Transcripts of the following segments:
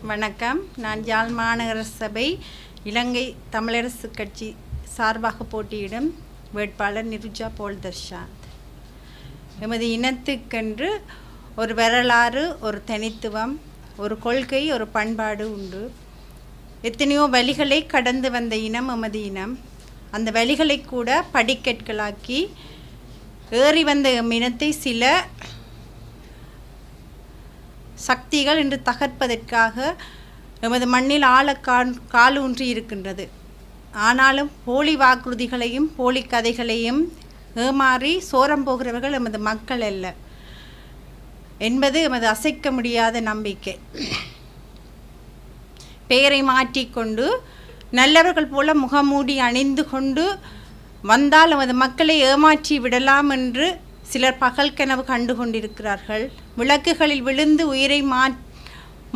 வணக்கம். நான் யாழ் மாநகர சபை இலங்கை தமிழரசு கட்சி சார்பாக போட்டியிடும் வேட்பாளர் நிருஜா போல்தர்ஷாந்த். எமது இனத்துக்கென்று ஒரு வரலாறு, ஒரு தனித்துவம், ஒரு கொள்கை, ஒரு பண்பாடு உண்டு. எத்தனையோ வழிகளை கடந்து வந்த இனம் எமது இனம். அந்த வழிகளை கூட படிக்கற்களாக்கி ஏறி வந்த இனத்தை சில சக்திகள் இன்று தகர்ப்பதற்காக எமது மண்ணில் காலூன்றி இருக்கின்றது. ஆனாலும் போலி வாக்குறுதிகளையும் போலி கதைகளையும் ஏமாறி சோரம் போகிறவர்கள் எமது மக்கள் அல்ல என்பது எமது அசைக்க முடியாத நம்பிக்கை. பெயரை மாற்றிக்கொண்டு நல்லவர்கள் போல முகமூடி அணிந்து கொண்டு வந்தால் எமது மக்களை ஏமாற்றி விடலாம் என்று சிலர் பகல் கனவு கண்டு கொண்டிருக்கிறார்கள். விளக்குகளில் விழுந்து உயிரை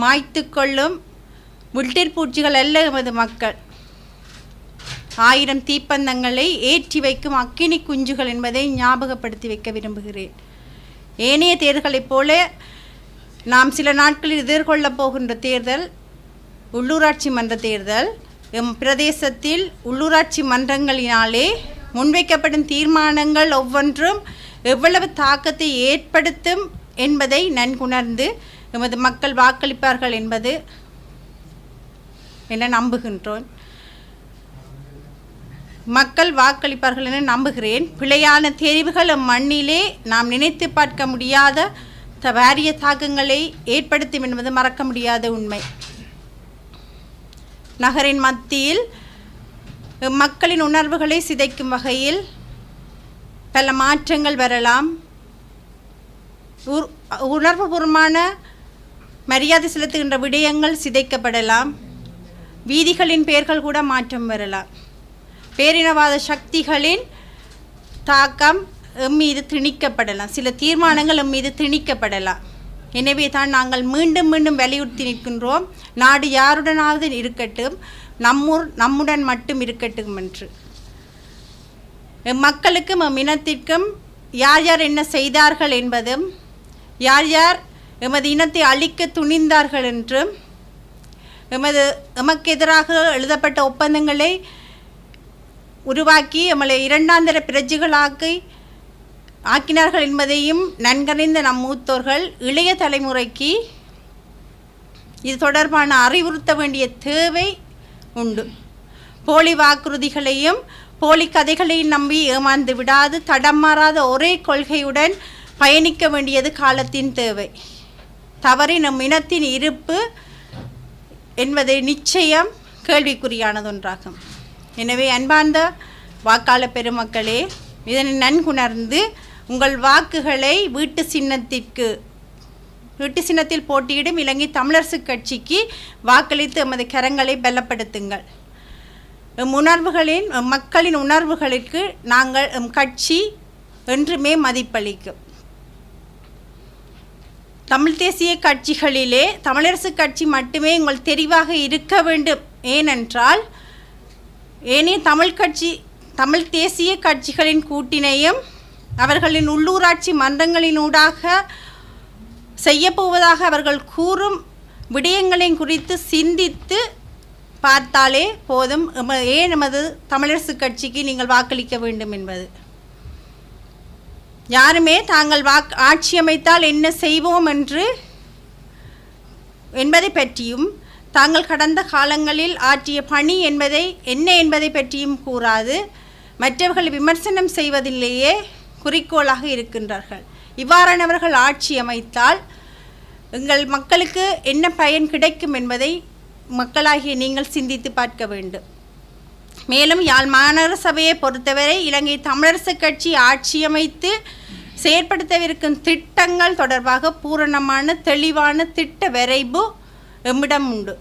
மாய்த்து கொள்ளும் விட்டிற்பூச்சிகள் அல்ல எமது மக்கள். 1000 தீப்பந்தங்களை ஏற்றி வைக்கும் அக்கினி குஞ்சுகள் என்பதை ஞாபகப்படுத்தி வைக்க விரும்புகிறேன். ஏனைய தேர்தல்களைப் போல நாம் சில நாட்களில் எதிர்கொள்ளப் போகின்ற தேர்தல் உள்ளூராட்சி மன்ற தேர்தல். எம் பிரதேசத்தில் உள்ளூராட்சி மன்றங்களினாலே முன்வைக்கப்படும் தீர்மானங்கள் ஒவ்வொன்றும் எவ்வளவு தாக்கத்தை ஏற்படுத்தும் என்பதை நன்குணர்ந்து எமது மக்கள் வாக்களிப்பார்கள் என்பது என நம்புகின்றோம். மக்கள் வாக்களிப்பார்கள் என நம்புகிறேன். பிழையான தெரிவுகள் மண்ணிலே நாம் நினைத்து பார்க்க முடியாத பாரிய தாக்கங்களை ஏற்படுத்தும் என்பது மறக்க முடியாத உண்மை. நகரின் மத்தியில் மக்களின் உணர்வுகளை சிதைக்கும் வகையில் பல மாற்றங்கள் வரலாம். உணர்வுபூர்வமான மரியாதை செலுத்துகின்ற விடயங்கள் சிதைக்கப்படலாம். வீதிகளின் பெயர்கள் கூட மாற்றம் வரலாம். பேரினவாத சக்திகளின் தாக்கம் மீது திணிக்கப்படலாம். சில தீர்மானங்கள் மீது திணிக்கப்படலாம். எனவே தான் நாங்கள் மீண்டும் மீண்டும் வலியுறுத்தி நிற்கின்றோம், நாடு யாருடனாவது இருக்கட்டும், நம்முடன் மட்டும் இருக்கட்டும் என்று. மக்களுக்கும் இனத்திற்கும் யார் யார் என்ன செய்தார்கள் என்பதும், யார் யார் எமது இனத்தை அழிக்க துணிந்தார்கள் என்றும், எமக்கு எதிராக எழுதப்பட்ட ஒப்பந்தங்களை உருவாக்கி எமலை இரண்டாந்தர பிரஜைகளாக்கி ஆக்கினார்கள் என்பதையும் நன்கறிந்த நம் மூத்தோர்கள் இளைய தலைமுறைக்கு இது தொடர்பான அறிவுறுத்த வேண்டிய தேவை உண்டு. போலி வாக்குறுதிகளையும் போலி கதைகளையும் நம்பி ஏமாந்து விடாது தடம் மாறாத ஒரே கொள்கையுடன் பயணிக்க வேண்டியது காலத்தின் தேவை. தவறி நம் இனத்தின் இருப்பு என்பது நிச்சயம் கேள்விக்குறியானதொன்றாகும். எனவே அன்பார்ந்த வாக்காளர் பெருமக்களே, இதனை நன்குணர்ந்து உங்கள் வாக்குகளை வீட்டு சின்னத்தில் போட்டியிடும் இலங்கை தமிழரசு கட்சிக்கு வாக்களித்து எமது கரங்களை பலப்படுத்துங்கள். மக்களின் உணர்வுகளுக்கு நாங்கள் கட்சி என்றுமே மதிப்பளிக்கும். தமிழ் தேசிய கட்சிகளிலே தமிழரசு கட்சி மட்டுமே உங்கள் தெரிவாக இருக்க வேண்டும். ஏனென்றால் ஏனைய தமிழ் தேசிய கட்சிகளின் கூட்டினையும் அவர்களின் உள்ளூராட்சி மன்றங்களினூடாக செய்யப்போவதாக அவர்கள் கூறும் விடயங்களையும் குறித்து சிந்தித்து பார்த்தாலே போதும் ஏன் நமது தமிழரசு கட்சிக்கு நீங்கள் வாக்களிக்க வேண்டும் என்பது. யாருமே தாங்கள் ஆட்சி அமைத்தால் என்ன செய்வோம் என்பதை பற்றியும், தாங்கள் கடந்த காலங்களில் ஆற்றிய பணி என்ன என்பதை பற்றியும் கூறாது மற்றவர்கள் விமர்சனம் செய்வதிலேயே குறிக்கோளாக இருக்கின்றார்கள். இவ்வாறானவர்கள் ஆட்சி அமைத்தால் எங்கள் மக்களுக்கு என்ன பயன் கிடைக்கும் என்பதை மக்களாகிய நீங்கள் சிந்தித்து பார்க்க வேண்டும். மேலும் யாழ் மாநகர சபையை பொறுத்தவரை இலங்கை தமிழரசு கட்சி ஆட்சியமைத்து செயற்படுத்தவிருக்கும் திட்டங்கள் தொடர்பாக பூரணமான தெளிவான திட்ட வரைவு எம்மிடம் உண்டு.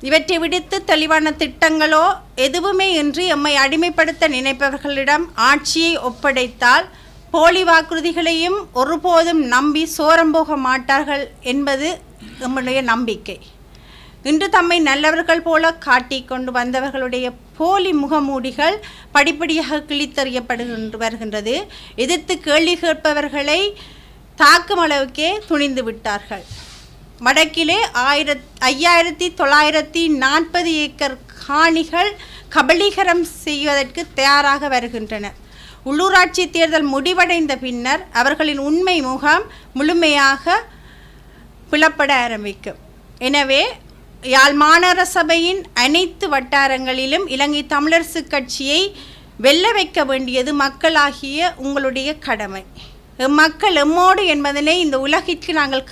இவற்றை விடுத்து தெளிவான திட்டங்களோ எதுவுமே இன்றி எம்மை அடிமைப்படுத்த நினைப்பவர்களிடம் ஆட்சியை ஒப்படைத்தால் போலி வாக்குறுதிகளையும் ஒருபோதும் நம்பி சோரம் போக மாட்டார்கள் என்பது எம்முடைய நம்பிக்கை. இன்று தம்மை நல்லவர்கள் போல காட்டிக்கொண்டு வந்தவர்களுடைய போலி முகமூடிகள் படிப்படியாக வருகின்றது. எதிர்த்து கேள்வி கேட்பவர்களை தாக்கும் அளவுக்கே துணிந்து விட்டார்கள். வடக்கிலே 5940 ஏக்கர் காணிகள் கபளீகரம் செய்வதற்கு தயாராக வருகின்றனர். உள்ளூராட்சி தேர்தல் முடிவடைந்த பின்னர் அவர்களின் உண்மை முகாம் முழுமையாக புலப்பட ஆரம்பிக்கும். எனவே யாழ் மாநகர சபையின் அனைத்து வட்டாரங்களிலும் இலங்கை தமிழரசு கட்சியை வெல்ல வைக்க வேண்டியது மக்களாகிய உங்களுடைய கடமை. மக்கள் எம்மோடு என்பதனை இந்த உலகிற்கு நாங்கள்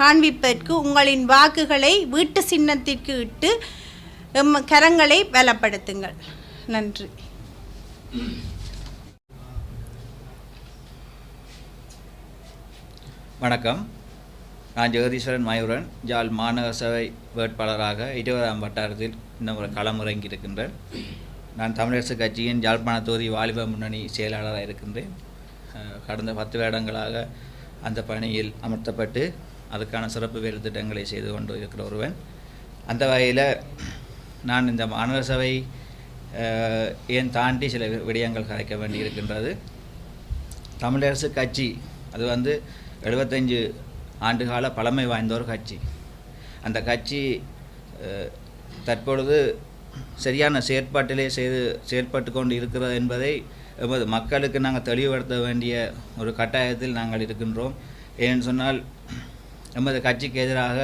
காண்பிப்பதற்கு உங்களின் வாக்குகளை வீட்டு சின்னத்திற்கு இட்டு கரங்களை பலப்படுத்துங்கள். நன்றி. வணக்கம். நான் ஜெகதீஸ்வரன் மயூரன், யாழ் மாநகர சபை வேட்பாளராக 20ஆம் வட்டாரத்தில் இந்த முறை களமிறங்கியிருக்கின்றேன். நான் தமிழரசு கட்சியின் யாழ்ப்பாண தொகுதி வாலிப முன்னணி செயலாளராக இருக்கின்றேன். கடந்த 10 வருடங்களாக அந்த பணியில் அமர்த்தப்பட்டு அதுக்கான சிறப்பு வேறு திட்டங்களை செய்து கொண்டு இருக்கிற ஒருவன். அந்த வகையில் நான் இந்த மாநகர சபை ஏன் தாண்டி சில விடயங்கள் கலைக்க வேண்டி இருக்கின்றது. தமிழரசு கட்சி அது 75 ஆண்டுகால பழமை வாய்ந்த ஒரு கட்சி. அந்த கட்சி தற்பொழுது சரியான செயற்பாட்டிலே செயற்பட்டு கொண்டு இருக்கிறது என்பதை எமது மக்களுக்கு நாங்கள் தெளிவுபடுத்த வேண்டிய ஒரு கட்டாயத்தில் நாங்கள் இருக்கின்றோம். ஏன்னு சொன்னால் எமது கட்சிக்கு எதிராக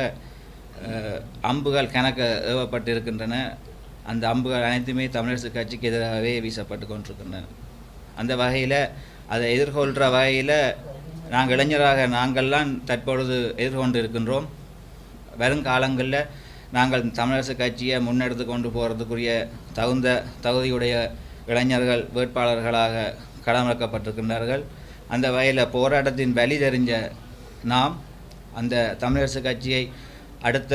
அம்புகள் கணக்க ஏவப்பட்டிருக்கின்றன. அந்த அம்புகள் அனைத்துமே தமிழரசு கட்சிக்கு எதிராகவே வீசப்பட்டு கொண்டிருக்கின்றன. அந்த வகையில் அதை எதிர்கொள்கிற வகையில் நாங்கள் இளைஞராக நாங்கள்லாம் தற்பொழுது எதிர்கொண்டு இருக்கின்றோம். வருங்காலங்களில் நாங்கள் தமிழரசு கட்சியை முன்னெடுத்து கொண்டு போகிறதுக்குரிய தகுதியுடைய இளைஞர்கள் வேட்பாளர்களாக களமிறக்கப்பட்டிருக்கின்றார்கள். அந்த வகையில் போராட்டத்தின் வலி தெரிஞ்ச நாம் அந்த தமிழரசு கட்சியை அடுத்த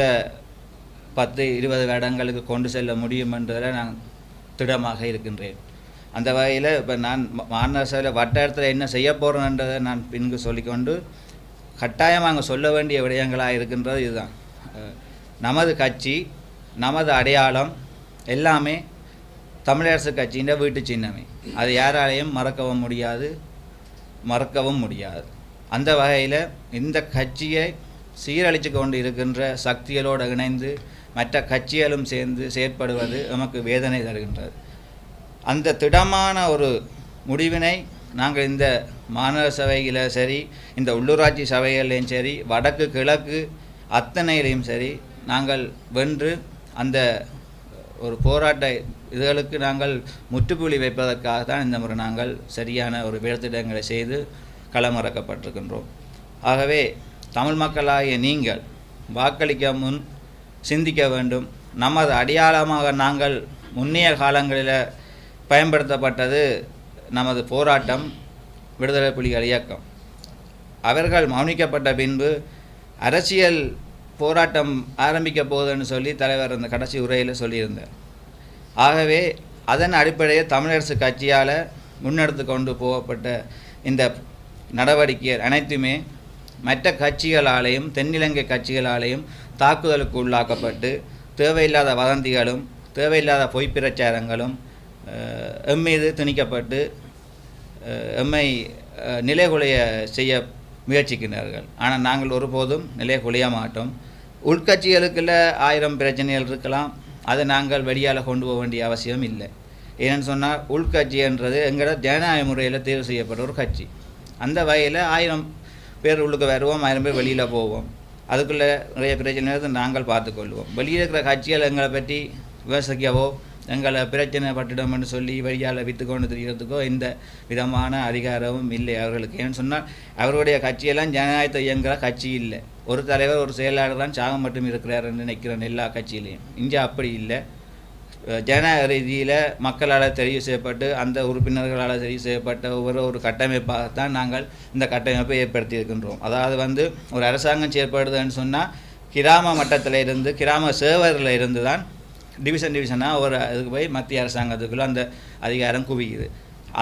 10-20 வருடங்களுக்கு கொண்டு செல்ல முடியும் என்பதில் நான் திடமாக இருக்கின்றேன். அந்த வகையில் இப்போ நான் மாநகர சபையில் வட்டாரத்தில் என்ன செய்ய போகிறேன்றதை நான் பின்பு சொல்லிக்கொண்டு கட்டாயமாக அங்கே சொல்ல வேண்டிய விடயங்களாக இருக்கின்றது. இதுதான் நமது கட்சி, நமது அடையாளம் எல்லாமே தமிழரசு கட்சியின் வீட்டு சின்னமே. அது யாராலையும் மறக்கவும் முடியாது. அந்த வகையில் இந்த கட்சியை சீரழித்து கொண்டு இருக்கின்ற சக்திகளோடு இணைந்து மற்ற கட்சிகளும் சேர்ந்து செயற்படுவது நமக்கு வேதனை தருகின்றது. அந்த திடமான ஒரு முடிவினை நாங்கள் இந்த மாநகர சபையில் சரி, இந்த உள்ளூராட்சி சபைகளையும் சரி, வடக்கு கிழக்கு அத்தனையிலையும் சரி நாங்கள் வென்று அந்த ஒரு போராட்ட இதுகளுக்கு நாங்கள் முற்றுப்புள்ளி வைப்பதற்காக தான் இந்த முறை நாங்கள் சரியான ஒரு வேறுதிட்டங்களை செய்து களமிறக்கப்பட்டிருக்கின்றோம். ஆகவே தமிழ் மக்களாகிய நீங்கள் வாக்களிக்க முன் சிந்திக்க வேண்டும். நமது அடையாளமாக நாங்கள் முன்னைய காலங்களில் பயன்படுத்தப்பட்டது நமது போராட்டம், விடுதலை புலிகள் இயக்கம். அவர்கள் மௌனிக்கப்பட்ட பின்பு அரசியல் போராட்டம் ஆரம்பிக்க போகுதுன்னு சொல்லி தலைவர் அந்த கடைசி உரையில் சொல்லியிருந்தார். ஆகவே அதன் அடிப்படையில் தமிழரசு கட்சியால் முன்னெடுத்து கொண்டு போகப்பட்ட இந்த நடவடிக்கை அனைத்துமே மற்ற கட்சிகளாலேயும் தென்னிலங்கை கட்சிகளாலேயும் தாக்குதலுக்கு உள்ளாக்கப்பட்டு தேவையில்லாத வதந்திகளும் தேவையில்லாத பொய் பிரச்சாரங்களும் எம்மீது திணிக்கப்பட்டு எம்மை நிலைகுலைய செய்ய முயற்சிக்கின்றார்கள். ஆனால் நாங்கள் ஒருபோதும் நிலைகுலைய மாட்டோம். உள்கட்சிகளுக்குள்ள 1000 பிரச்சனைகள் இருக்கலாம், அதை நாங்கள் வெளியால் கொண்டு போக வேண்டிய அவசியம் இல்லை. ஏன்னு சொன்னால் உள்கட்சின்றது எங்களோட ஜனநாயக முறையில் தேர்வு செய்யப்பட்ட ஒரு கட்சி. அந்த வகையில் 1000 பேர் உள்ளுக்கு வருவோம், 1000 பேர் வெளியில் போவோம். அதுக்குள்ளே நிறைய பிரச்சனைகளை நாங்கள் பார்த்துக்கொள்வோம். வெளியில் இருக்கிற கட்சிகள் எங்களை பற்றி விமர்சிக்கவோ எங்களை பிரச்சனை பட்டுடோம்னு சொல்லி வழியால் விற்று கொண்டு தெரிகிறதுக்கோ எந்த விதமான அதிகாரமும் இல்லை அவர்களுக்கு. ஏன்னு சொன்னால் அவருடைய கட்சியெல்லாம் ஜனநாயகத்தை இயங்குகிற கட்சி இல்லை. ஒரு தலைவர் ஒரு செயலாளர் தான் சாகம் மட்டும் இருக்கிறாருன்னு நினைக்கிறேன் எல்லா கட்சியிலையும். இங்கே அப்படி இல்லை. ஜனநாயக ரீதியில் மக்களால் தெரிவு செய்யப்பட்டு அந்த உறுப்பினர்களால் தெரிவு செய்யப்பட்ட ஒரு கட்டமைப்பாகத்தான் நாங்கள் இந்த கட்டமைப்பை ஏற்படுத்தி இருக்கின்றோம். அதாவது ஒரு அரசாங்கம் செயற்படுதுன்னு சொன்னால் கிராம மட்டத்தில் இருந்து கிராம சேவரில் இருந்து தான் டிவிஷனாக ஒரு அதுக்கு போய் மத்திய அரசாங்கத்துக்குள்ளே அந்த அதிகாரம் குவிக்குது.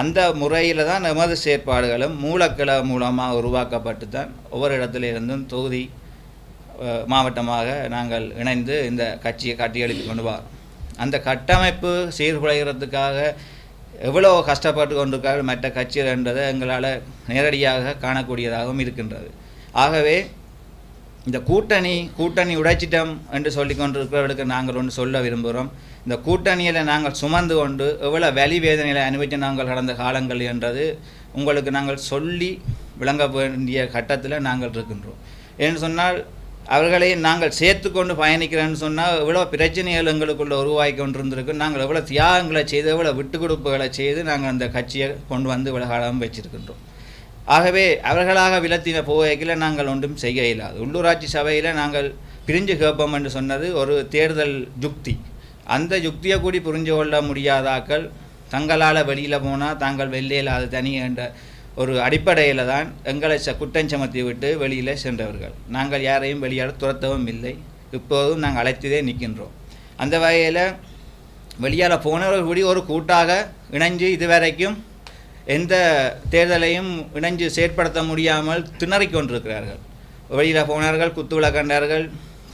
அந்த முறையில் தான் நமது செயற்பாடுகளும் மூலக்கிழ மூலமாக உருவாக்கப்பட்டு தான் ஒவ்வொரு இடத்துல இருந்தும் தொகுதி மாவட்டமாக நாங்கள் இணைந்து இந்த கட்சியை கட்டியெழுப்பி கொண்டு வரோம். அந்த கட்டமைப்பு சீர்குலைகிறதுக்காக எவ்வளோ கஷ்டப்பட்டு கொண்டிருக்காங்க மற்ற கட்சிகள் என்றதை எங்களால் நேரடியாக காணக்கூடியதாகவும் இருக்கின்றது. ஆகவே இந்த கூட்டணி உடைச்சிட்டம் என்று சொல்லி கொண்டிருக்கிறவர்களுக்கு நாங்கள் ஒன்று சொல்ல விரும்புகிறோம். இந்த கூட்டணியில் நாங்கள் சுமந்து கொண்டு எவ்வளோ வலி வேதனைகளை அனுபவித்து நாங்கள் கடந்த காலங்கள் என்றது உங்களுக்கு நாங்கள் சொல்லி விளங்க வேண்டிய கட்டத்தில் நாங்கள் இருக்கின்றோம். ஏன்னு சொன்னால் அவர்களை நாங்கள் சேர்த்து கொண்டு பயணிக்கிறேன்னு சொன்னால் எவ்வளோ பிரச்சனைகள் எங்களுக்குள்ளே உருவாக்கி கொண்டிருந்திருக்கு. நாங்கள் எவ்வளோ தியாகங்களை செய்து எவ்வளோ விட்டு கொடுப்புகளை செய்து நாங்கள் அந்த கட்சியை கொண்டு வந்து இவ்வளோ காலம் வச்சிருக்கின்றோம். ஆகவே அவர்களாக விலத்தின போகையில் நாங்கள் ஒன்றும் செய்ய இயலாது. உள்ளூராட்சி சபையில் நாங்கள் பிரிஞ்சு கேட்போம் என்று சொன்னது ஒரு தேர்தல் யுக்தி. அந்த யுக்தியை கூடி புரிஞ்சு கொள்ள முடியாதாக்கள் தங்களால் வெளியில் போனால் தாங்கள் வெள்ளையில்லாத தனி என்ற ஒரு அடிப்படையில் தான் எங்களை குற்றம் சுமத்தி விட்டு வெளியில் சென்றவர்கள். நாங்கள் யாரையும் வெளியாட துரத்தவும் இல்லை. இப்போதும் நாங்கள் அழைத்ததே நிற்கின்றோம். அந்த வகையில் வெளியால் போனவர்கள் கூடி ஒரு கூட்டாக இணைஞ்சு இதுவரைக்கும் எந்த தேர்தலையும் இணைஞ்சு செயற்படுத்த முடியாமல் திணறிக் கொண்டிருக்கிறார்கள். வெளியில் போனார்கள், குத்துவிளை கண்டார்கள்,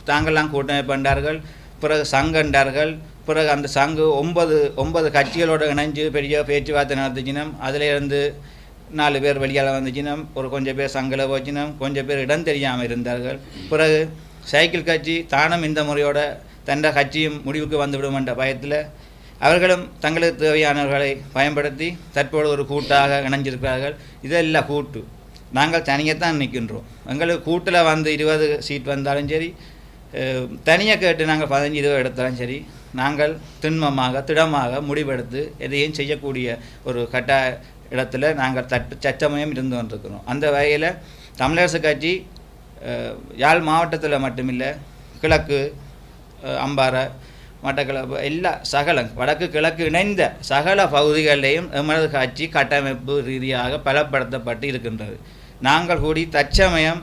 தாங்கள்லாம் கூட்டமைப்பு கண்டார்கள், பிறகு சங்கண்டார்கள், பிறகு அந்த சங்கு 9 கட்சிகளோடு இணைஞ்சு பெரிய பேச்சுவார்த்தை நடத்துச்சினம். அதிலேருந்து 4 பேர் வெளியால் வந்துச்சினம், ஒரு கொஞ்சம் பேர் சங்கில் போச்சினம், கொஞ்சம் பேர் இடம் தெரியாமல் இருந்தார்கள். பிறகு சைக்கிள் கட்சி தானும் இந்த முறையோட தண்ட கட்சியும் முடிவுக்கு வந்துவிடும் என்ற பயத்தில் அவர்களும் தங்களுக்கு தேவையானவர்களை பயன்படுத்தி தற்போது ஒரு கூட்டாக இணைஞ்சிருக்கிறார்கள். இதெல்லாம் கூட்டு. நாங்கள் தனியைத்தான் நிற்கின்றோம். எங்களுக்கு கூட்டில் வந்து 20 சீட் வந்தாலும் சரி, தனியாக கேட்டு நாங்கள் 15-20 எடுத்தாலும் சரி, நாங்கள் திடமாக முடிவெடுத்து எதையும் செய்யக்கூடிய ஒரு இடத்துல நாங்கள் சச்சமயம் இருந்து கொண்டிருக்கிறோம். அந்த வகையில் தமிழரசு கட்சி யாழ் மாவட்டத்தில் மட்டுமில்லை, கிழக்கு, அம்பாறை, மட்டக்களப்பு எல்லா வடக்கு கிழக்கு இணைந்த சகல பகுதிகளிலேயும் எமது கட்சி கட்டமைப்பு ரீதியாக பலப்படுத்தப்பட்டு இருக்கின்றது. நாங்கள் கூடி தற்சமயம்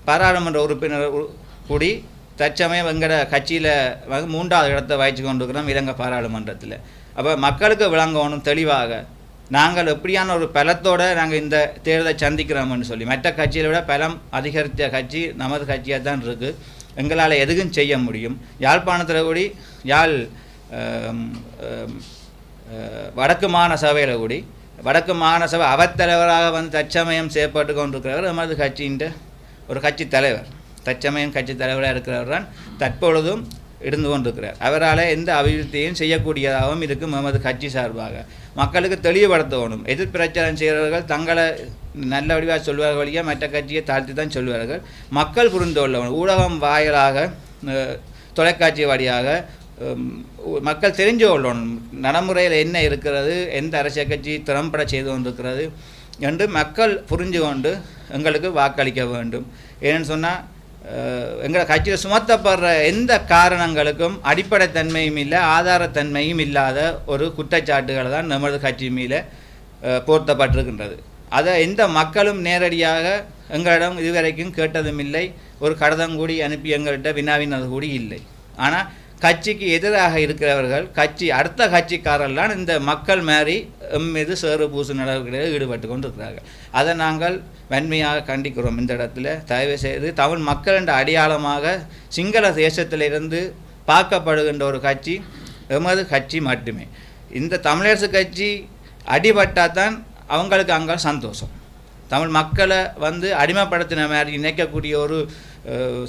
பாராளுமன்ற உறுப்பினர் கூடி தற்சமயம் எங்களோட கட்சியில் 3வது இடத்தை வகித்து கொண்டிருக்கிறோம் இலங்கை பாராளுமன்றத்தில். அப்போ மக்களுக்கு விளங்கணும் தெளிவாக நாங்கள் எப்படியான ஒரு பலத்தோடு நாங்கள் இந்த தேர்தலை சந்திக்கிறோம்னு சொல்லி. மற்ற கட்சியை விட பலம் அதிகரித்த கட்சி நமது கட்சியாக தான் இருக்குது. எங்களால் எதுவும் செய்ய முடியும். யாழ்ப்பாணத்தில் கூடி யாழ் வடக்கு மாகாண சபையில் கூடி வடக்கு மாகாண சபை அவைத்தலைவராக வந்து தற்சமயம் செயற்பட்டு கொண்டிருக்கிறவர் எமது கட்சியின் ஒரு கட்சி தலைவர். தற்சமயம் கட்சி தலைவராக இருக்கிறவர் தான் தற்பொழுதும் இருந்து கொண்டிருக்கிறார். அவரால் எந்த அபிவிருத்தியும் செய்யக்கூடியதாகவும் இருக்கும். எமது கட்சி சார்பாக மக்களுக்கு தெளிவுபடுத்தணும். எதிர் பிரச்சாரம் செய்கிறவர்கள் தங்களை நல்ல வடிவாக சொல்வார்கள் வழியாக மற்ற கட்சியை தாழ்த்தி தான் சொல்வார்கள். மக்கள் புரிந்து கொள்ளணும். ஊடகம் வாயிலாக, தொலைக்காட்சி வழியாக மக்கள் தெரிஞ்சு கொள்ளணும் நடைமுறையில் என்ன இருக்கிறது, எந்த அரசியல் கட்சி திறம்பட செய்து கொண்டிருக்கிறது என்று மக்கள் புரிஞ்சு கொண்டு எங்களுக்கு வாக்களிக்க வேண்டும். ஏன்னு சொன்னால் எங்களை கட்சியில் சுமத்தப்படுற எந்த காரணங்களுக்கும் அடிப்படை தன்மையும் இல்லை, ஆதாரத்தன்மையும் இல்லாத ஒரு குற்றச்சாட்டுகளை தான் நமது கட்சி மீது போர்த்தப்பட்டிருக்கின்றது. அதை எந்த மக்களும் நேரடியாக எங்களிடம் இதுவரைக்கும் கேட்டதும் இல்லை. ஒரு கடிதம் அனுப்பி எங்கள்கிட்ட வினாவினது கூடி இல்லை. ஆனால் கட்சிக்கு எதிராக இருக்கிறவர்கள் அடுத்த கட்சிக்காரர்களால் இந்த மக்கள் மாறி மீது சேறு பூசு நடவடிக்கைகளில் ஈடுபட்டு கொண்டிருக்கிறார்கள். அதை நாங்கள் வன்மையாக கண்டிக்கிறோம். இந்த இடத்துல தயவு செய்து தமிழ் மக்கள் என்ற அடையாளமாக சிங்கள தேசத்திலிருந்து பார்க்கப்படுகின்ற ஒரு கட்சி எமது கட்சி மட்டுமே. இந்த தமிழரசு கட்சி அடிபட்டால் தான் அவங்களுக்கு அங்கே சந்தோஷம். தமிழ் மக்களை அடிமைப்படுத்தின மாதிரி நினைக்கக்கூடிய ஒரு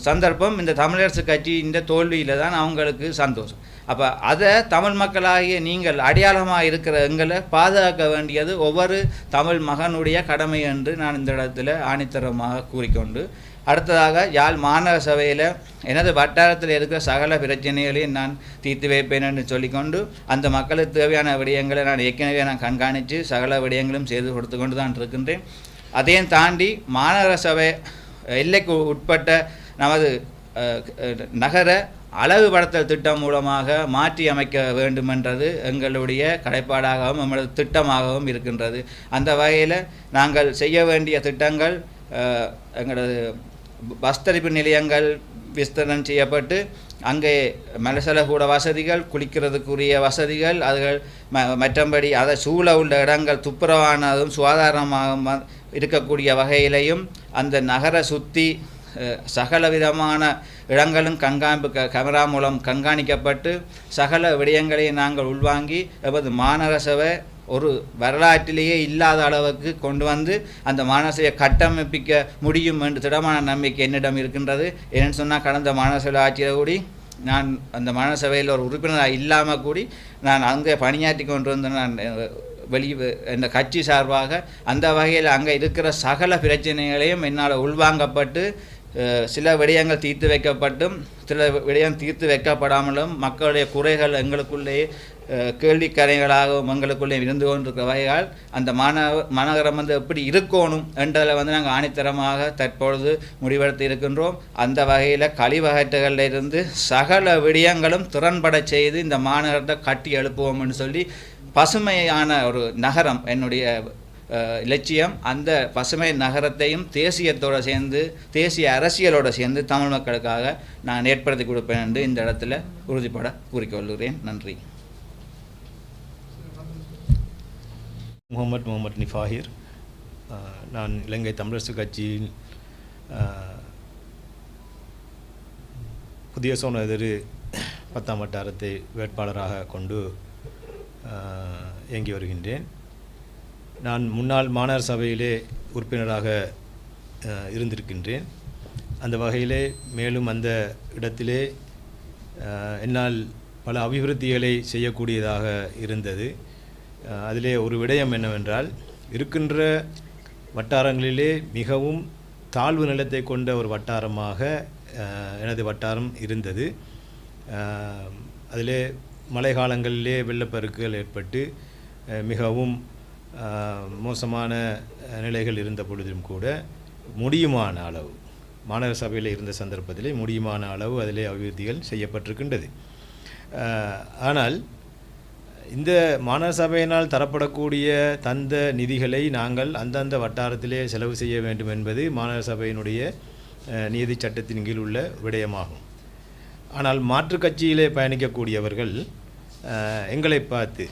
சந்தர்ப்பம் இந்த தமிழரசு கட்சி இந்த தோல்வியில் தான் அவங்களுக்கு சந்தோஷம். அப்போ அதை தமிழ் மக்களாகிய நீங்கள் அடையாளமாக இருக்கிற எங்களை பாதுகாக்க வேண்டியது ஒவ்வொரு தமிழ் மகனுடைய கடமை என்று நான் இந்த இடத்துல ஆணித்தரமாக கூறிக்கொண்டு, அடுத்ததாக யாழ் மாநகர சபையில் எனது வட்டாரத்தில் இருக்கிற சகல பிரச்சனைகளையும் நான் தீர்த்து வைப்பேன் என்று சொல்லிக்கொண்டு, அந்த மக்களுக்கு தேவையான விடயங்களை நான் ஏற்கனவே கண்காணித்து சகல விடயங்களும் செய்து கொடுத்து கொண்டு தான் இருக்கின்றேன். அதையும் தாண்டி மாநகர சபை எல்லைக்கு உட்பட்ட நமது நகர அழகுபடுத்தல் திட்டம் மூலமாக மாற்றி அமைக்க வேண்டுமென்றது எங்களுடைய கடைப்பாடாகவும் நம்மளது திட்டமாகவும் இருக்கின்றது. அந்த வகையில் நாங்கள் செய்ய வேண்டிய திட்டங்கள், எங்களது பஸ் தரிப்பு நிலையங்கள் விஸ்தரணம் செய்யப்பட்டு அங்கே மலசலகூட வசதிகள், குளிக்கிறதுக்குரிய வசதிகள், அதுகள் மற்றபடி அதை சூழ உள்ள இடங்கள் துப்புரவானதும் சுகாதாரமாக இருக்கக்கூடிய வகையிலையும் அந்த நகரை சுற்றி சகல விதமான இடங்களும் கேமரா மூலம் கண்காணிக்கப்பட்டு சகல விடயங்களை நாங்கள் உள்வாங்கி எமது மாநகர சபை ஒரு வரலாற்றிலேயே இல்லாத அளவுக்கு கொண்டு வந்து அந்த மாநகர சபையை கட்டமைப்பிக்க முடியும் என்று திடமான நம்பிக்கை என்னிடம் இருக்கின்றது. ஏன்னு சொன்னால் கடந்த மாநகர சபை ஆட்சியில் கூடி நான் அந்த மாநகர சபையில் ஒரு உறுப்பினராக இல்லாமல் கூடி நான் அங்கே பணியாற்றி கொண்டு வந்து நான் இந்த கட்சி சார்பாக அந்த வகையில் அங்கே இருக்கிற சகல பிரச்சனைகளையும் என்னால் உள்வாங்கப்பட்டு சில விடயங்கள் தீர்த்து வைக்கப்பட்டும் சில விடயம் தீர்த்து வைக்கப்படாமலும் மக்களுடைய குறைகள் எங்களுக்குள்ளேயே கேள்விக்கரைகளாகவும் எங்களுக்குள்ளே இருந்து கொண்டிருக்கிற வகையால் அந்த மாநகரம் எப்படி இருக்கணும் என்றதில் நாங்கள் ஆணித்தரமாக தற்பொழுது முடிவெடுத்து இருக்கின்றோம். அந்த வகையில் கழிவகற்றுகளில் இருந்து சகல விடயங்களும் திறன்பட செய்து இந்த மாநகரத்தை கட்டி எழுப்புவோம்னு சொல்லி பசுமையான ஒரு நகரம் என்னுடைய இலட்சியம். அந்த பசுமை நகரத்தையும் தேசியத்தோடு சேர்ந்து தேசிய அரசியலோடு சேர்ந்து தமிழ் மக்களுக்காக நான் ஏற்படுத்தி கொடுப்பேன் என்று இந்த இடத்துல உறுதிப்பட கூறிக்கொள்கிறேன். நன்றி. முகமது நிஃபாஹிர். நான் இலங்கை தமிழரசு கட்சியின் புதிய சோனதிரு 10ஆம் வட்டாரத்தை வேட்பாளராக கொண்டு இயங்கி வருகின்றேன். நான் முன்னாள் மாநகர சபையிலே உறுப்பினராக இருந்திருக்கின்றேன். அந்த வகையிலே மேலும் அந்த இடத்திலே என்னால் பல அபிவிருத்திகளை செய்யக்கூடியதாக இருந்தது. அதிலே ஒரு விடயம் என்னவென்றால், இருக்கின்ற வட்டாரங்களிலே மிகவும் தாழ்வு நிலத்தை கொண்ட ஒரு வட்டாரமாக எனது வட்டாரம் இருந்தது. அதிலே மழை காலங்களிலே வெள்ளப்பெருக்குகள் ஏற்பட்டு மிகவும் மோசமான நிலைகள் இருந்த பொழுதும் கூட முடியுமான அளவு மாநகர சபையில் இருந்த சந்தர்ப்பத்திலே முடியுமான அளவு அதிலே அபிவிருத்திகள் செய்யப்பட்டிருக்கின்றது. ஆனால் இந்த மாநகர சபையினால் தரப்படக்கூடிய தந்த நிதிகளை நாங்கள் அந்தந்த வட்டாரத்திலே செலவு செய்ய வேண்டும் என்பது மாநகர சபையினுடைய நீதி சட்டத்தின் கீழ் உள்ள விடயமாகும். ஆனால் மாற்றுக் கட்சியிலே பயணிக்கக்கூடியவர்கள் எங்களை பார்த்து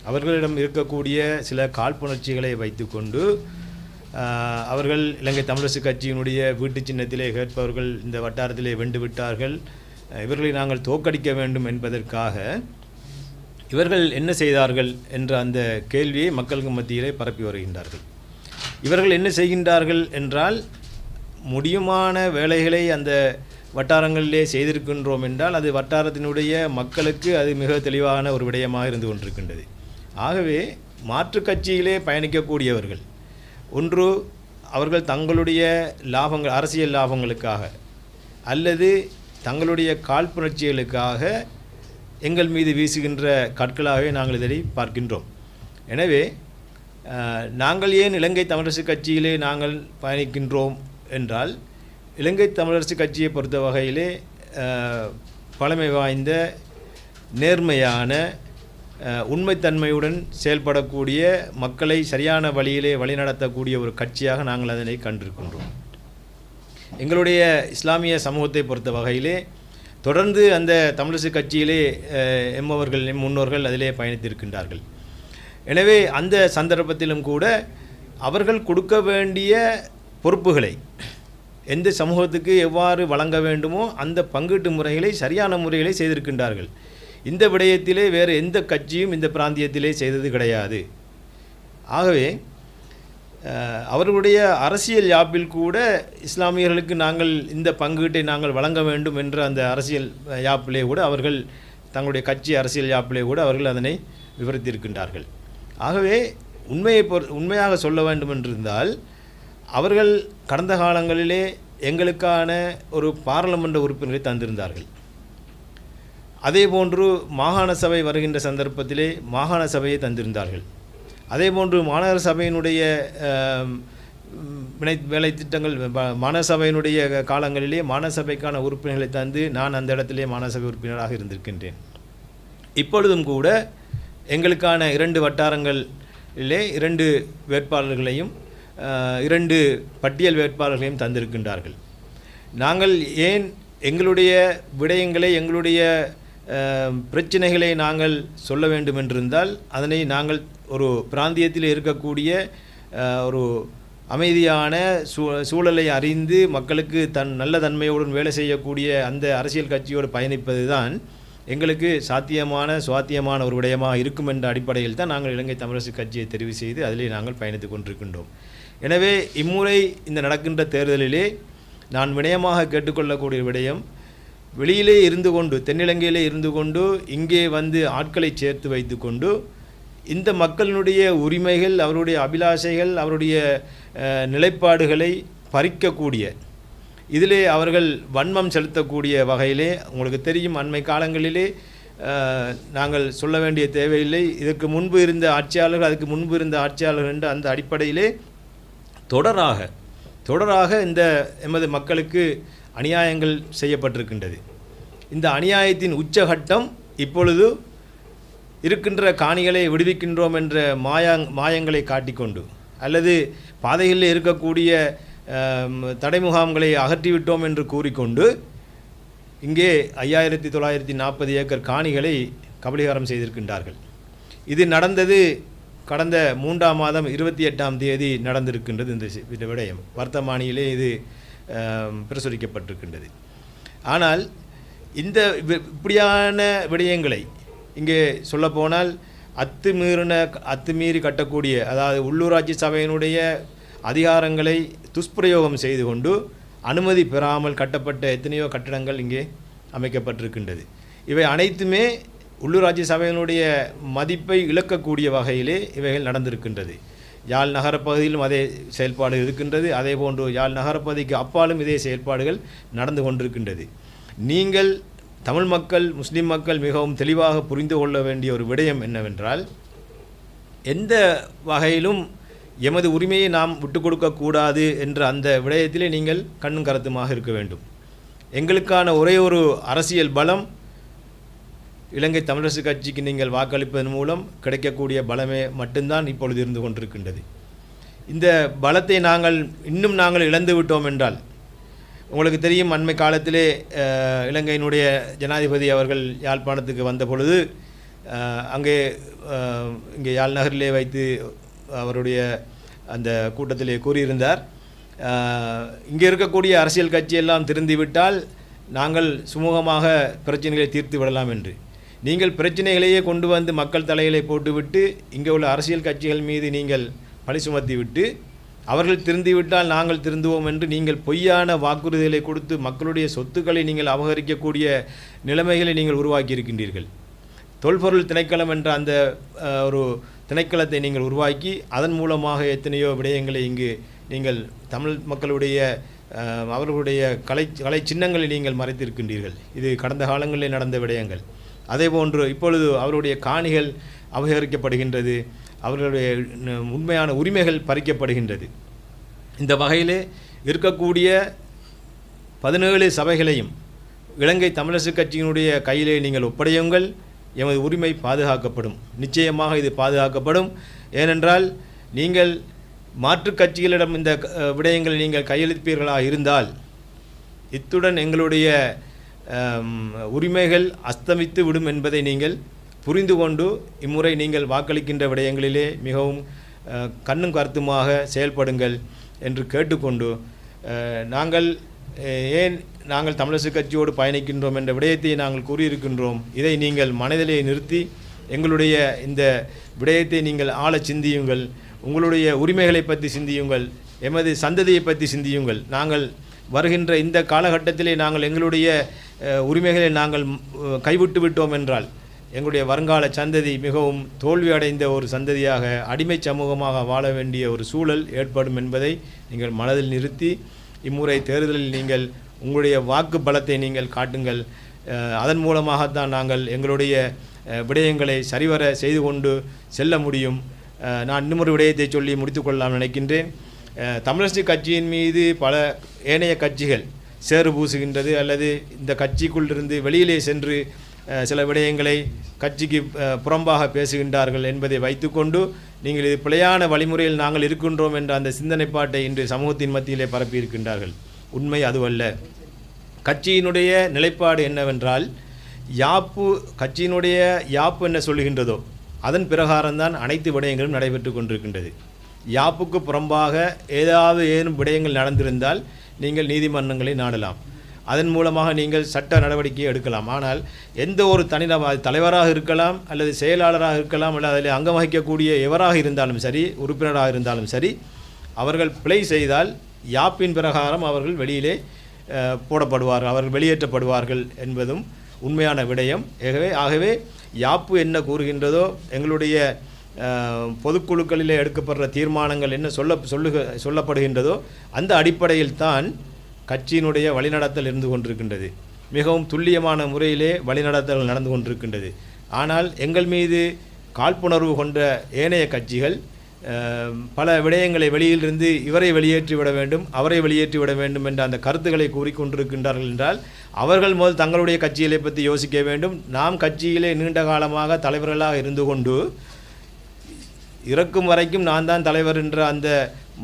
அவர்களிடம் இருக்கக்கூடிய சில காழ்ப்புணர்ச்சிகளை வைத்துக்கொண்டு அவர்கள் இலங்கை தமிழரசு கட்சியினுடைய வீட்டு சின்னத்திலே கேட்பவர்கள் இந்த வட்டாரத்திலே வென்று விட்டார்கள், இவர்களை நாங்கள் தோற்கடிக்க வேண்டும் என்பதற்காக இவர்கள் என்ன செய்தார்கள் என்ற அந்த கேள்வியை மக்களுக்கு மத்தியிலே பரப்பி வருகின்றார்கள். இவர்கள் என்ன செய்கின்றார்கள் என்றால், முடியுமான வேலைகளை அந்த வட்டாரங்களிலே செய்திருக்கின்றோம் என்றால் அது வட்டாரத்தினுடைய மக்களுக்கு அது மிக தெளிவான ஒரு விடயமாக இருந்து கொண்டிருக்கின்றது. ஆகவே மாற்றுக் கட்சியிலே பயணிக்கக்கூடியவர்கள் ஒன்று அவர்கள் தங்களுடைய லாபங்கள் அரசியல் லாபங்களுக்காக அல்லது தங்களுடைய காழ்ப்புணர்ச்சிகளுக்காக எங்கள் மீது வீசுகின்ற கற்களாகவே நாங்கள் இதை பார்க்கின்றோம். எனவே நாங்கள் ஏன் இலங்கை தமிழரசு கட்சியிலே நாங்கள் பயணிக்கின்றோம் என்றால், இலங்கை தமிழரசு கட்சியை பொறுத்த வகையிலே பழமை வாய்ந்த நேர்மையான உண்மைத்தன்மையுடன் செயல்படக்கூடிய மக்களை சரியான வழியிலே வழிநடத்தக்கூடிய ஒரு கட்சியாக நாங்கள் அதனை கண்டிருக்கின்றோம். எங்களுடைய இஸ்லாமிய சமூகத்தை பொறுத்த வகையிலே தொடர்ந்து அந்த தமிழரசு கட்சியிலே எம்மவர்கள் முன்னோர்கள் அதிலே பயணித்திருக்கின்றார்கள். எனவே அந்த சந்தர்ப்பத்திலும் கூட அவர்கள் கொடுக்க வேண்டிய பொறுப்புகளை எந்த சமூகத்துக்கு எவ்வாறு வழங்க வேண்டுமோ அந்த பங்கீட்டு முறைகளை சரியான முறைகளை செய்திருக்கின்றார்கள். இந்த விடயத்திலே வேறு எந்த கட்சியும் இந்த பிராந்தியத்திலே செய்தது கிடையாது. ஆகவே அவர்களுடைய அரசியல் யாப்பில் கூட இஸ்லாமியர்களுக்கு நாங்கள் இந்த பங்கீட்டை நாங்கள் வழங்க வேண்டும் என்ற அந்த அரசியல் யாப்பிலே கூட அவர்கள் தங்களுடைய கட்சி அரசியல் யாப்பிலே கூட அவர்கள் அதனை விவரித்திருக்கின்றார்கள். ஆகவே உண்மையாக சொல்ல வேண்டும் என்றிருந்தால், அவர்கள் கடந்த காலங்களிலே எங்களுக்கான ஒரு பாராளுமன்ற உறுப்பினரை தந்திருந்தார்கள். அதேபோன்று மாகாண சபை வருகின்ற சந்தர்ப்பத்திலே மாகாண சபையை தந்திருந்தார்கள். அதேபோன்று மாநகர சபையினுடைய வேலை திட்டங்கள் மாநகர சபையினுடைய காலங்களிலே மாநகர சபைக்கான உறுப்பினர்களை தந்து நான் அந்த இடத்திலே மாநகர சபை உறுப்பினராக இருந்திருக்கின்றேன். இப்பொழுதும் கூட எங்களுக்கான 2 வட்டாரங்களிலே 2 வேட்பாளர்களையும் 2 பட்டியல் வேட்பாளர்களையும் தந்திருக்கின்றார்கள். நாங்கள் ஏன் எங்களுடைய விடயங்களை எங்களுடைய பிரச்சனைகளை நாங்கள் சொல்ல வேண்டும் என்றிருந்தால், அதனை நாங்கள் ஒரு பிராந்தியத்தில் இருக்கக்கூடிய ஒரு அமைதியான சூழலை அறிந்து மக்களுக்கு நல்ல தன்மையுடன் வேலை செய்யக்கூடிய அந்த அரசியல் கட்சியோடு பயணிப்பது தான் எங்களுக்கு சுவாத்தியமான ஒரு விடயமாக இருக்கும் என்ற அடிப்படையில் தான் நாங்கள் இலங்கை தமிழரசு கட்சியை தெரிவு செய்து அதிலே நாங்கள் பயணித்துக் கொண்டிருக்கின்றோம். எனவே இம்முறை இந்த நடக்கின்ற தேர்தலிலே நான் வினயமாக கேட்டுக்கொள்ளக்கூடிய விடயம், வெளியிலே இருந்து கொண்டு தென்னிலங்கையிலே இருந்து கொண்டு இங்கே வந்து ஆட்களை சேர்த்து வைத்து கொண்டு இந்த மக்களினுடைய உரிமைகள், அவருடைய அபிலாஷைகள், அவருடைய நிலைப்பாடுகளை பறிக்கக்கூடிய, இதிலே அவர்கள் வன்மம் செலுத்தக்கூடிய வகையிலே, உங்களுக்கு தெரியும் அண்மை காலங்களிலே நாங்கள் சொல்ல வேண்டிய தேவையில்லை, இதற்கு முன்பு இருந்த ஆட்சியாளர்கள் அதுக்கு முன்பு இருந்த ஆட்சியாளர்கள் என்ற அந்த அடிப்படையிலே தொடராக இந்த எமது மக்களுக்கு அநியாயங்கள் செய்யப்பட்டிருக்கின்றது. இந்த அநியாயத்தின் உச்சகட்டம் இப்பொழுது இருக்கின்ற காணிகளை விடுவிக்கின்றோம் என்ற மாயங்களை காட்டிக்கொண்டு, அல்லது பாதைகளில் இருக்கக்கூடிய தடைமுகாம்களை அகற்றிவிட்டோம் என்று கூறிக்கொண்டு இங்கே 5940 ஏக்கர் காணிகளை கபளீகரம் செய்திருக்கின்றார்கள். இது நடந்தது கடந்த 3ஆம் மாதம் 28ஆம் தேதி நடந்திருக்கின்றது. இந்த விடயம் வர்த்தமானியிலே இது பிரசுரிக்கப்பட்டிருக்கின்றது. ஆனால் இந்த இப்படியான விடயங்களை இங்கே சொல்லப்போனால் அத்துமீறி கட்டக்கூடிய, அதாவது உள்ளூராட்சி சபையினுடைய அதிகாரங்களை துஷ்பிரயோகம் செய்து கொண்டு அனுமதி பெறாமல் கட்டப்பட்ட எத்தனையோ கட்டடங்கள் இங்கே அமைக்கப்பட்டிருக்கின்றது. இவை அனைத்துமே உள்ளூராட்சி சபையினுடைய மதிப்பை இழக்கக்கூடிய வகையிலே இவைகள் நடந்திருக்கின்றது. யாழ் நகரப்பகுதியிலும் அதே செயல்பாடு இருக்கின்றது. அதே போன்று யாழ் நகரப்பகுதிக்கு அப்பாலும் இதே செயல்பாடுகள் நடந்து கொண்டிருக்கின்றது. நீங்கள் தமிழ் மக்கள், முஸ்லீம் மக்கள் மிகவும் தெளிவாக புரிந்து கொள்ள வேண்டிய ஒரு விடயம் என்னவென்றால், எந்த வகையிலும் எமது உரிமையை நாம் விட்டுக் கொடுக்கக்கூடாது என்ற அந்த விடயத்திலே நீங்கள் கண்ணும் கருத்துமாக இருக்க வேண்டும். எங்களுக்கான ஒரே ஒரு அரசியல் பலம் இலங்கை தமிழரசு கட்சிக்கு நீங்கள் வாக்களிப்பதன் மூலம் கிடைக்கக்கூடிய பலமே மட்டும்தான் இப்பொழுது இருந்து கொண்டிருக்கின்றது. இந்த பலத்தை நாங்கள் இழந்து விட்டோம் என்றால், உங்களுக்கு தெரியும் அண்மை காலத்திலே இலங்கையினுடைய ஜனாதிபதி அவர்கள் யாழ்ப்பாணத்துக்கு வந்த பொழுது இங்கே யாழ் நகரிலே வைத்து அவருடைய அந்த கூட்டத்திலே கூறியிருந்தார், இங்கே இருக்கக்கூடிய அரசியல் கட்சியெல்லாம் திருந்திவிட்டால் நாங்கள் சுமூகமாக பிரச்சனைகளை தீர்த்து விடலாம் என்று. நீங்கள் பிரச்சனைகளையே கொண்டு வந்து மக்கள் தலையிலே போட்டுவிட்டு இங்கே உள்ள அரசியல் கட்சிகள் மீது நீங்கள் பழி சுமத்தி விட்டு அவர்கள் திருந்திவிட்டால் நாங்கள் திருந்துவோம் என்று நீங்கள் பொய்யான வாக்குறுதிகளை கொடுத்து மக்களுடைய சொத்துக்களை நீங்கள் அபகரிக்கக்கூடிய நிலைமைகளை நீங்கள் உருவாக்கி இருக்கின்றீர்கள். தொல்பொருள் திணைக்களம் என்ற அந்த ஒரு திணைக்களத்தை நீங்கள் உருவாக்கி அதன் மூலமாக எத்தனையோ விடயங்களை இங்கு நீங்கள் தமிழ் மக்களுடைய அவர்களுடைய கலை சின்னங்களை நீங்கள் மறைத்திருக்கின்றீர்கள். இது கடந்த காலங்களில் நடந்த விடயங்கள். அதேபோன்று இப்பொழுது அவருடைய காணிகள் அபகரிக்கப்படுகின்றது, அவர்களுடைய உண்மையான உரிமைகள் பறிக்கப்படுகின்றது. இந்த வகையிலே இருக்கக்கூடிய 17 சபைகளையும் இலங்கை தமிழரசு கட்சியினுடைய கையிலே நீங்கள் ஒப்படையுங்கள். எமது உரிமை பாதுகாக்கப்படும், நிச்சயமாக இது பாதுகாக்கப்படும். ஏனென்றால் நீங்கள் மாற்றுக் கட்சிகளிடம் இந்த விடயங்களை நீங்கள் கையளிப்பீர்களாக இருந்தால் இத்துடன் எங்களுடைய உரிமைகள் அஸ்தமித்து விடும் என்பதை நீங்கள் புரிந்து கொண்டு இம்முறை நீங்கள் வாக்களிக்கின்ற விடயங்களிலே மிகவும் கண்ணும் கருத்துமாக செயல்படுங்கள் என்று கேட்டுக்கொண்டு, நாங்கள் தமிழரசு கட்சியோடு பயணிக்கின்றோம் என்ற விடயத்தை நாங்கள் கூறியிருக்கின்றோம். இதை நீங்கள் மனதிலே நிறுத்தி எங்களுடைய இந்த விடயத்தை நீங்கள் ஆழ சிந்தியுங்கள், உங்களுடைய உரிமைகளை பற்றி சிந்தியுங்கள், எமது சந்ததியை பற்றி சிந்தியுங்கள். நாங்கள் வருகின்ற இந்த காலகட்டத்திலே நாங்கள் எங்களுடைய உரிமைகளை நாங்கள் கைவிட்டு விட்டோம் என்றால் எங்களுடைய வருங்கால சந்ததி மிகவும் தோல்வி அடைந்த ஒரு சந்ததியாக, அடிமை சமூகமாக வாழ வேண்டிய ஒரு சூழல் ஏற்படும் என்பதை நீங்கள் மனதில் நிறுத்தி இம்முறை தேர்தலில் நீங்கள் உங்களுடைய வாக்கு பலத்தை நீங்கள் காட்டுங்கள். அதன் மூலமாகத்தான் நாங்கள் எங்களுடைய விடயங்களை சரிவர செய்து கொண்டு செல்ல முடியும். நான் இன்னொரு விடயத்தை சொல்லி முடித்துக்கொள்ளலாம் நினைக்கின்றேன். தமிழரசு கட்சியின் மீது பல ஏனைய கட்சிகள் சேறு பூசுகின்றது, அல்லது இந்த கட்சிக்குள்ளிருந்து வெளியிலே சென்று சில விடயங்களை கட்சிக்கு புறம்பாக பேசுகின்றார்கள் என்பதை வைத்துக்கொண்டு நீங்கள் இது பிழையான வழிமுறையில் நாங்கள் இருக்கின்றோம் என்ற அந்த சிந்தனைப்பாட்டை இன்று சமூகத்தின் மத்தியிலே பரப்பியிருக்கின்றார்கள். உண்மை அதுவல்ல. கட்சியினுடைய நிலைப்பாடு என்னவென்றால், கட்சியினுடைய யாப்பு என்ன சொல்லுகின்றதோ அதன் பிரகாரம்தான் அனைத்து விடயங்களும் நடைபெற்று கொண்டிருக்கின்றது. யாப்புக்கு புறம்பாக ஏதாவது விடயங்கள் நடந்திருந்தால் நீங்கள் நீதிமன்றங்களை நாடலாம். அதன் மூலமாக நீங்கள் சட்ட நடவடிக்கை எடுக்கலாம். ஆனால் எந்த ஒரு தனிநபர் தலைவராக இருக்கலாம் அல்லது செயலாளராக இருக்கலாம் அல்லது அதில் அங்கம் வகிக்கக்கூடிய எவராக இருந்தாலும் சரி, உறுப்பினராக இருந்தாலும் சரி, அவர்கள் பிழை செய்தால் யாப்பின் பிரகாரம் அவர்கள் வெளியிலே போடப்படுவார்கள், அவர்கள் வெளியேற்றப்படுவார்கள் என்பதும் உண்மையான விடயம். ஆகவே யாப்பு என்ன கூறுகின்றதோ, எங்களுடைய பொதுக்குழுக்களிலே எடுக்கப்படுற தீர்மானங்கள் என்ன சொல்லப்படுகின்றதோ அந்த அடிப்படையில் தான் கட்சியினுடைய வழிநடத்தல் இருந்து கொண்டிருக்கின்றது. மிகவும் துல்லியமான முறையிலே வழிநடத்தல் நடந்து கொண்டிருக்கின்றது. ஆனால் எங்கள் மீது காழ்ப்புணர்வு கொண்ட ஏனைய கட்சிகள் பல விடயங்களை வெளியிலிருந்து இவரை வெளியேற்றிவிட வேண்டும், அவரை வெளியேற்றிவிட வேண்டும் என்ற அந்த கருத்துக்களை கூறிக்கொண்டிருக்கின்றார்கள் என்றால் அவர்கள் முதல் தங்களுடைய கட்சிகளை பற்றி யோசிக்க வேண்டும். நாம் கட்சியிலே நீண்ட காலமாக தலைவர்களாக இருந்து கொண்டு இறக்கும் வரைக்கும் நான் தான் தலைவர் என்ற அந்த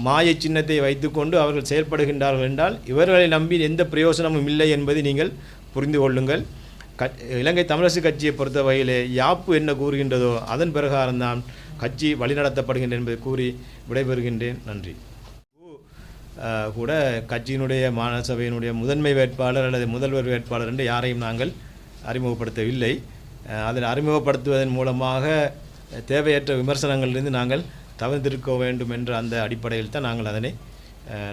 மாய சின்னத்தை வைத்துக்கொண்டு அவர்கள் செயல்படுகின்றார்கள் என்றால் இவர்களை நம்பி எந்த பிரயோசனமும் இல்லை என்பதை நீங்கள் புரிந்து கொள்ளுங்கள். இலங்கை தமிழரசு கட்சியை பொறுத்த வகையிலே யாப்பு என்ன கூறுகின்றதோ அதன் பிரகாரம்தான் கட்சி வழிநடத்தப்படுகின்றது என்பதை கூறி விடைபெறுகின்றேன். நன்றி. கூட கட்சியினுடைய மாநில சபையினுடைய முதன்மை வேட்பாளர் அல்லது முதல்வர் வேட்பாளர் என்று யாரையும் நாங்கள் அறிமுகப்படுத்தவில்லை. அதில் அறிமுகப்படுத்துவதன் மூலமாக தேவையற்ற விமர்சனங்களிலிருந்து நாங்கள் தவிர்த்திருக்க வேண்டும் என்ற அந்த அடிப்படையில் தான் நாங்கள் அதனை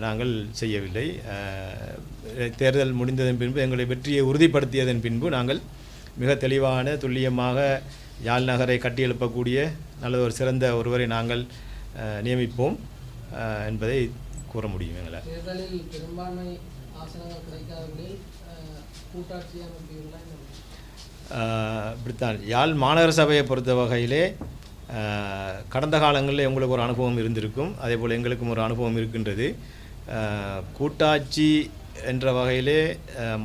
நாங்கள் செய்யவில்லை. தேர்தல் முடிந்ததன் பின்பு எங்களுடைய வெற்றியை உறுதிப்படுத்தியதன் பின்பு நாங்கள் மிக தெளிவான துல்லியமாக யாழ் நகரை கட்டியெழுப்பக்கூடிய நல்ல ஒரு சிறந்த ஒருவரை நாங்கள் நியமிப்போம் என்பதை கூற முடியும். எங்களால் தேர்தலில் பெரும்பான்மை ஆசனங்கள் கிடைக்காதவர்களில் கூட்டாட்சி அமைப்புகளாக இப்படித்தான் யாழ் மாநகர சபையை பொறுத்த வகையிலே கடந்த காலங்களில் உங்களுக்கு ஒரு அனுபவம் இருந்திருக்கும், அதே போல் எங்களுக்கும் ஒரு அனுபவம் இருக்கின்றது. கூட்டாட்சி என்ற வகையிலே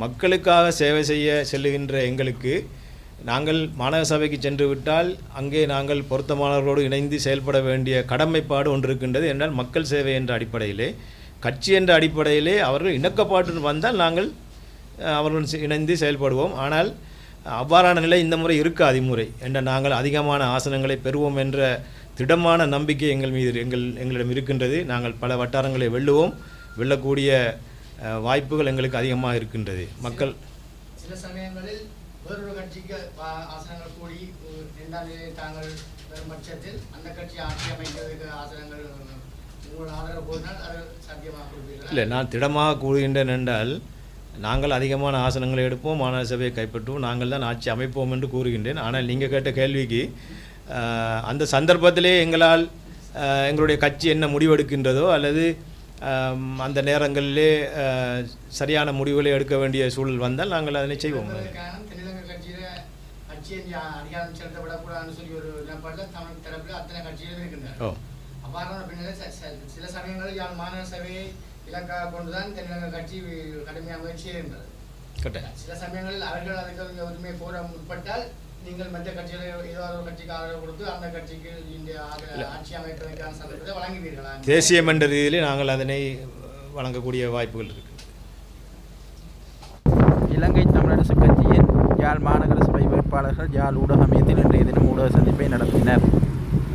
மக்களுக்காக சேவை செய்ய செல்லுகின்ற எங்களுக்கு நாங்கள் மாநகர சபைக்கு சென்று விட்டால் அங்கே நாங்கள் பொருத்தமானவர்களோடு இணைந்து செயல்பட வேண்டிய கடமைப்பாடு ஒன்று இருக்கின்றது. என்றால் மக்கள் சேவை என்ற அடிப்படையிலே, கட்சி என்ற அடிப்படையிலே அவர்கள் இணக்கப்பாட்டுடன் வந்தால் நாங்கள் அவர்களுடன் இணைந்து செயல்படுவோம். ஆனால் அவ்வாறான நிலை இந்த முறை இருக்காது. இம்முறை என்ற நாங்கள் அதிகமான ஆசனங்களை பெறுவோம் என்ற திடமான நம்பிக்கை எங்களிடம் இருக்கின்றது. நாங்கள் பல வட்டாரங்களை வெல்லக்கூடிய வாய்ப்புகள் எங்களுக்கு அதிகமாக இருக்கின்றது. மக்கள் சில சமயங்களில் வேறொரு கட்சிக்கு ஆசனங்கள் கூடி இரண்டாம் நிலையை தாங்கள் பெறும் பட்சத்தில் அந்த கட்சி ஆட்சி அமைக்கிறதுக்கு ஆசனங்கள் உங்களோட ஆதரவு போனால் அது சாத்தியமாக கொடுப்பீர்கள்? இல்லை, நான் திடமாக கூறுகின்றேன் என்றால் நாங்கள் அதிகமான ஆசனங்களை எடுப்போம், மாநகர சபையை கைப்பற்றுவோம், நாங்கள் தான் ஆட்சி அமைப்போம் என்று கூறுகின்றேன். ஆனால் நீங்கள் கேட்ட கேள்விக்கு அந்த சந்தர்ப்பத்திலே எங்களால் எங்களுடைய கட்சி என்ன முடிவெடுக்கின்றதோ அல்லது அந்த நேரங்களிலே சரியான முடிவுகளை எடுக்க வேண்டிய சூழல் வந்தால் நாங்கள் அதனை செய்வோம். அதிகாரம் செலுத்தப்படக்கூடாதுன்னு சொல்லி ஒரு நிலைப்பாட்டில் தமிழ் தரப்பில் அத்தனை கட்சிகளும் இருக்கின்றன. அவ்வாறான பின்னணியில் சில சமயங்களில் யாழ் மாநகர சபையை இலக்காக கொண்டுதான் தென்னிலங்கை கட்சி கடுமையாக முயற்சி செய்கின்றது. சில சமயங்களில் அவர்கள் அதுக்கு உரிமை போட முற்பட்டால் நீங்கள் மற்ற கட்சிகளை ஏதாவது ஒரு கட்சிக்கு ஆதரவு கொடுத்து அந்த கட்சிக்கு இந்த ஆட்சி அமைப்பதற்கான சந்தர்ப்பத்தை வழங்குவீர்களா? தேசியம் என்ற ரீதியிலே நாங்கள் அதனை வழங்கக்கூடிய வாய்ப்புகள் இருக்கு. இலங்கை தமிழரசு கட்சியின் யாழ் மாநகர சபை வேட்பாளர்கள் யாழ் ஊடக மையத்தில் இன்றைய தினம் ஊடக சந்திப்பை நடத்தினர்.